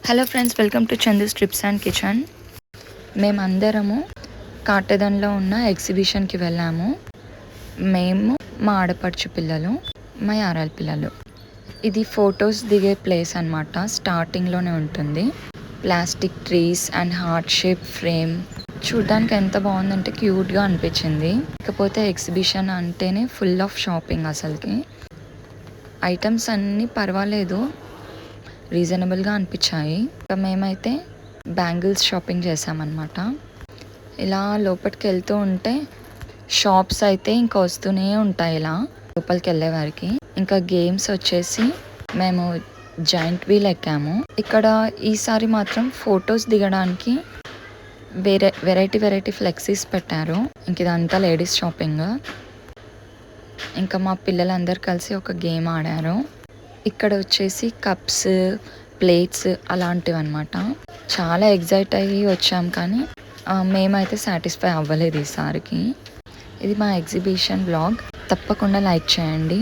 Hello friends, welcome to Chandu's trips and kitchen. మేమందరము కాటేదన్లో ఉన్న ఎగ్జిబిషన్కి వెళ్ళాము. మేము, మా ఆడపడుచు పిల్లలు, మా యారాల పిల్లలు. ఇది ఫొటోస్ దిగే ప్లేస్ అనమాట. స్టార్టింగ్లోనే ఉంటుంది. Plastic trees and heart shape frame చూడ్డానికి ఎంత బాగుందంటే క్యూట్గా అనిపించింది. ఇకపోతే ఎగ్జిబిషన్ అంటేనే ఫుల్ ఆఫ్ షాపింగ్. అసలుకి ఐటమ్స్ అన్నీ పర్వాలేదు, రీజనబుల్గా అనిపించాయి. మేమైతే బ్యాంగిల్స్ షాపింగ్ చేసామన్నమాట. ఇలా లోపలికి వెళ్తూ ఉంటే షాప్స్ అయితే ఇంకా వస్తూనే ఉంటాయి. ఇలా లోపలికి వెళ్ళే వారికి ఇంకా గేమ్స్ వచ్చేసి మేము జాయింట్ వీల్ ఎక్కాము. ఇక్కడ ఈసారి మాత్రం ఫొటోస్ దిగడానికి వెరైటీ ఫ్లెక్సీస్ పెట్టారు. ఇంక ఇదంతా లేడీస్ షాపింగ్. ఇంకా మా పిల్లలందరూ కలిసి ఒక గేమ్ ఆడారు. ఇక్కడ వచ్చేసి కప్స్, ప్లేట్స్ అలాంటివి అనమాట. చాలా ఎగ్జైట్ అయ్యి వచ్చాం, కానీ మేమైతే సాటిస్ఫై అవ్వలేదు ఈసారికి. ఇది మా ఎగ్జిబిషన్ బ్లాగ్. తప్పకుండా లైక్ చేయండి.